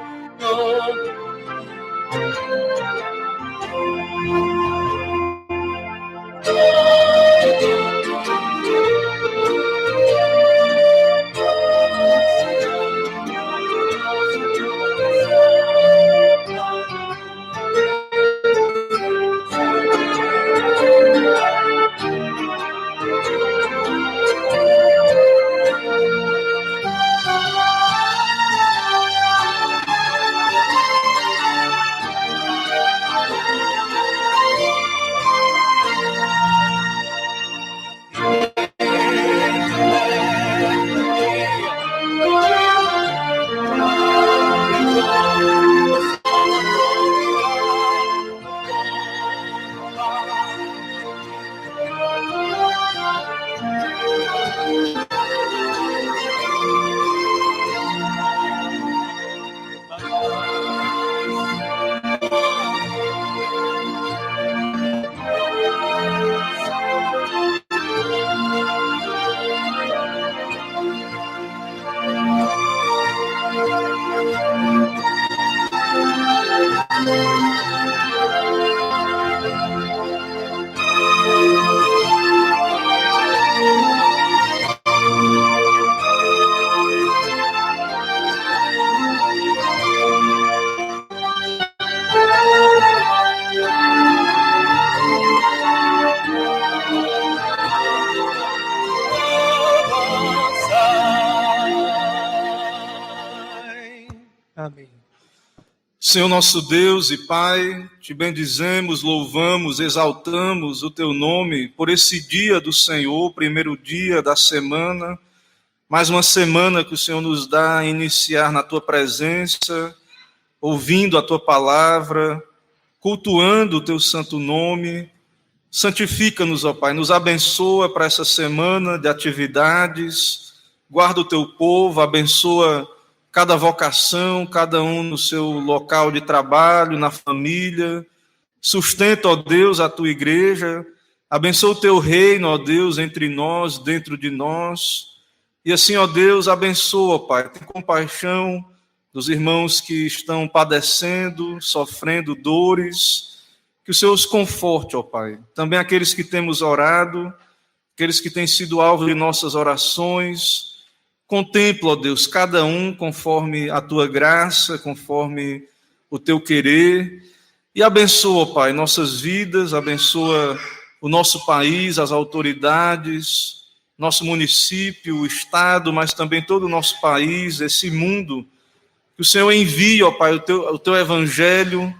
[SPEAKER 2] Amém.
[SPEAKER 1] Senhor nosso Deus e Pai, te bendizemos, louvamos, exaltamos o teu nome por esse dia do Senhor, primeiro dia da semana, mais uma semana que o Senhor nos dá a iniciar na tua presença, ouvindo a tua palavra, cultuando o teu santo nome. Santifica-nos, ó Pai, nos abençoa para essa semana de atividades, guarda o teu povo, abençoa cada vocação, cada um no seu local de trabalho, na família. Sustenta, ó Deus, a tua igreja. Abençoa o teu reino, ó Deus, entre nós, dentro de nós. E assim, ó Deus, abençoa, ó Pai. Tem compaixão dos irmãos que estão padecendo, sofrendo dores. Que o Senhor os conforte, ó Pai. Também aqueles que temos orado, aqueles que têm sido alvo de nossas orações. Contempla, ó Deus, cada um conforme a tua graça, conforme o teu querer, e abençoa, Pai, nossas vidas, abençoa o nosso país, as autoridades, nosso município, o estado, mas também todo o nosso país, esse mundo, que o Senhor envie, ó Pai, o teu evangelho,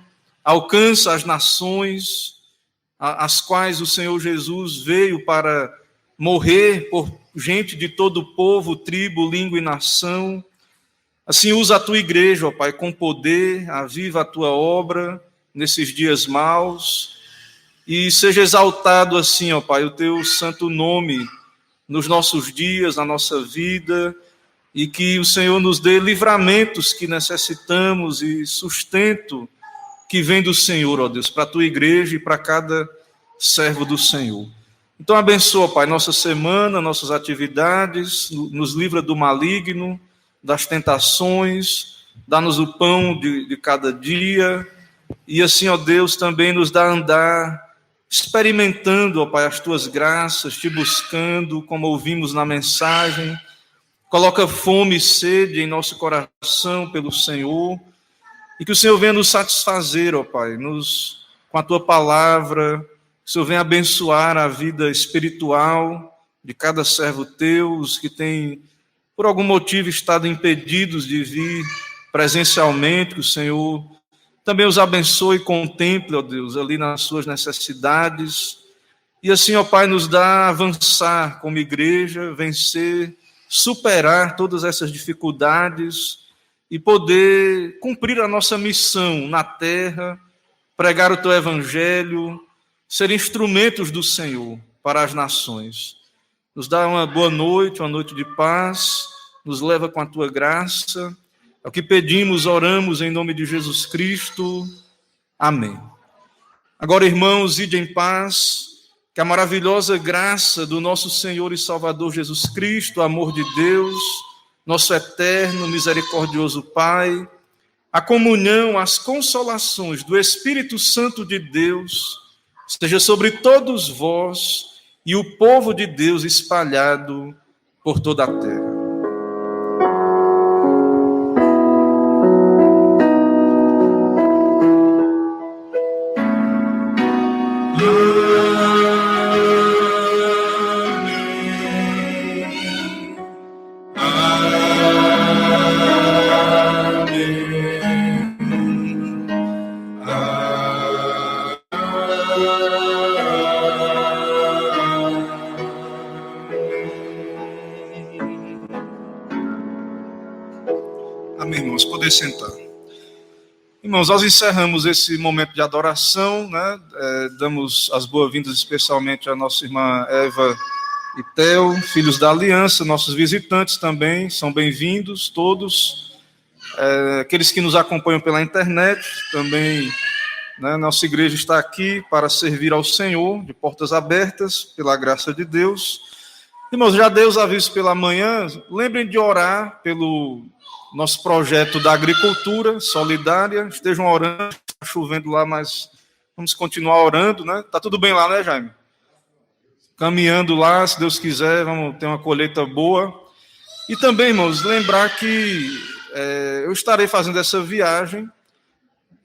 [SPEAKER 1] alcança as nações, as quais o Senhor Jesus veio para morrer por gente de todo o povo, tribo, língua e nação. Assim, usa a tua igreja, ó Pai, com poder, aviva a tua obra nesses dias maus, e seja exaltado assim, ó Pai, o teu santo nome nos nossos dias, na nossa vida, e que o Senhor nos dê livramentos que necessitamos e sustento que vem do Senhor, ó Deus, para a tua igreja e para cada servo do Senhor. Então abençoa, Pai, nossa semana, nossas atividades, nos livra do maligno, das tentações, dá-nos o pão de cada dia, e assim, ó Deus, também nos dá a andar experimentando, ó Pai, as tuas graças, te buscando, como ouvimos na mensagem. Coloca fome e sede em nosso coração pelo Senhor, e que o Senhor venha nos satisfazer, ó Pai, com a tua palavra. Que o Senhor venha abençoar a vida espiritual de cada servo teu, os que têm, por algum motivo, estado impedidos de vir presencialmente, que o Senhor também os abençoe e contemple, ó Deus, ali nas suas necessidades. E assim, ó Pai, nos dá avançar como igreja, vencer, superar todas essas dificuldades e poder cumprir a nossa missão na terra, pregar o teu evangelho, ser instrumentos do Senhor para as nações. Nos dá uma boa noite, uma noite de paz, nos leva com a tua graça. É o que pedimos, oramos em nome de Jesus Cristo. Amém. Agora, irmãos, ide em paz, que a maravilhosa graça do nosso Senhor e Salvador Jesus Cristo, o amor de Deus, nosso eterno, misericordioso Pai, a comunhão, as consolações do Espírito Santo de Deus, esteja sobre todos vós e o povo de Deus espalhado por toda a terra. Amém, irmãos, poder sentar. Irmãos, nós encerramos esse momento de adoração, né? Damos as boas-vindas especialmente à nossa irmã Eva e Theo, filhos da aliança, nossos visitantes também, são bem-vindos todos. Aqueles que nos acompanham pela internet também, né? Nossa igreja está aqui para servir ao Senhor, de portas abertas, pela graça de Deus. Irmãos, já dei os avisos pela manhã, lembrem de orar pelo nosso projeto da agricultura solidária, estejam orando, está chovendo lá, mas vamos continuar orando, né? Está tudo bem lá, né, Jaime? Caminhando lá, se Deus quiser, vamos ter uma colheita boa. E também, irmãos, lembrar que eu estarei fazendo essa viagem,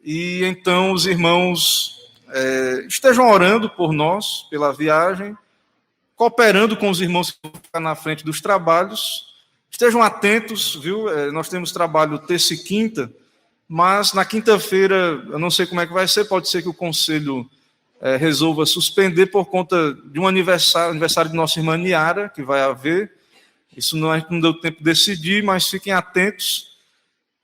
[SPEAKER 1] e então os irmãos estejam orando por nós, pela viagem, cooperando com os irmãos que vão ficar na frente dos trabalhos, Estejam atentos, viu? Nós temos trabalho terça e quinta, mas na quinta-feira, eu não sei como é que vai ser, pode ser que o conselho resolva suspender por conta de um aniversário de nossa irmã Niara, que vai haver. Isso não deu tempo de decidir, mas fiquem atentos.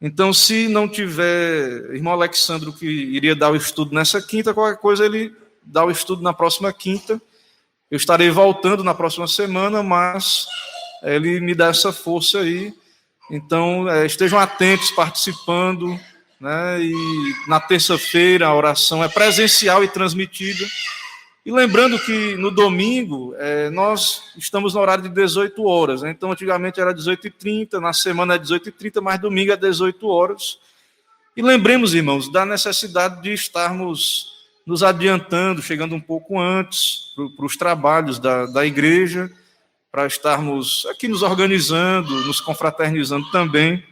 [SPEAKER 1] Então, se não tiver irmão Alexandro que iria dar o estudo nessa quinta, qualquer coisa ele dá o estudo na próxima quinta. Eu estarei voltando na próxima semana, mas ele me dá essa força aí. Então, estejam atentos, participando, né? E na terça-feira a oração é presencial e transmitida. E lembrando que no domingo nós estamos no horário de 18 horas. Né? Então, antigamente era 18h30, na semana é 18h30, mas domingo é 18 horas. E lembremos, irmãos, da necessidade de estarmos nos adiantando, chegando um pouco antes para os trabalhos da igreja, para estarmos aqui nos organizando, nos confraternizando também.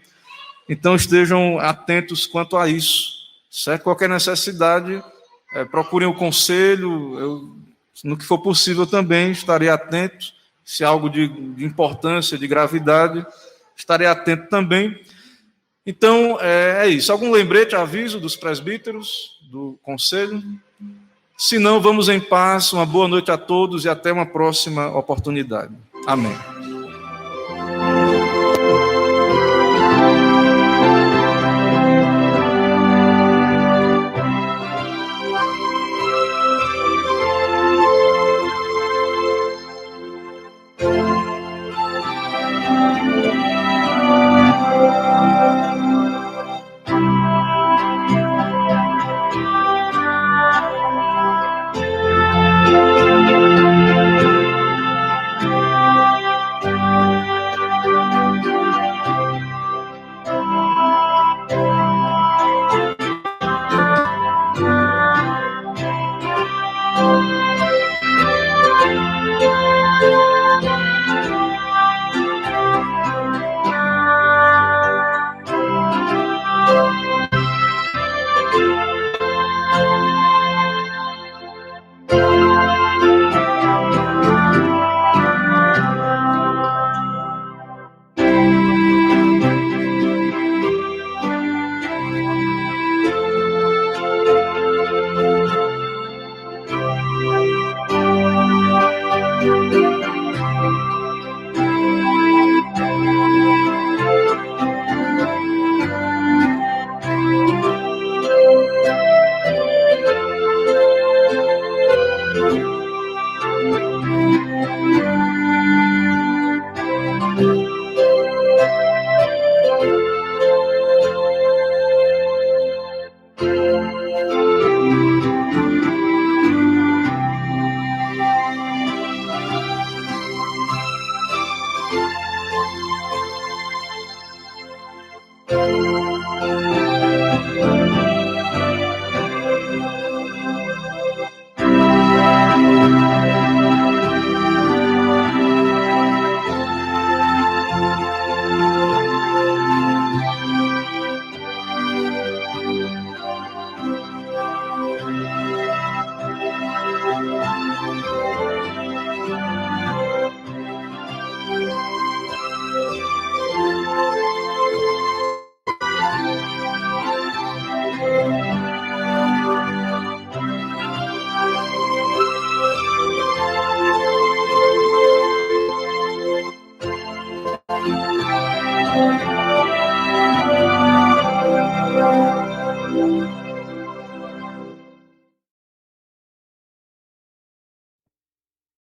[SPEAKER 1] Então, estejam atentos quanto a isso, certo? Qualquer necessidade, procurem o conselho, no que for possível também estarei atento, se há algo de importância, de gravidade, estarei atento também. Então, é isso. Algum lembrete, aviso dos presbíteros, do conselho? Se não, vamos em paz, uma boa noite a todos e até uma próxima oportunidade. Amém.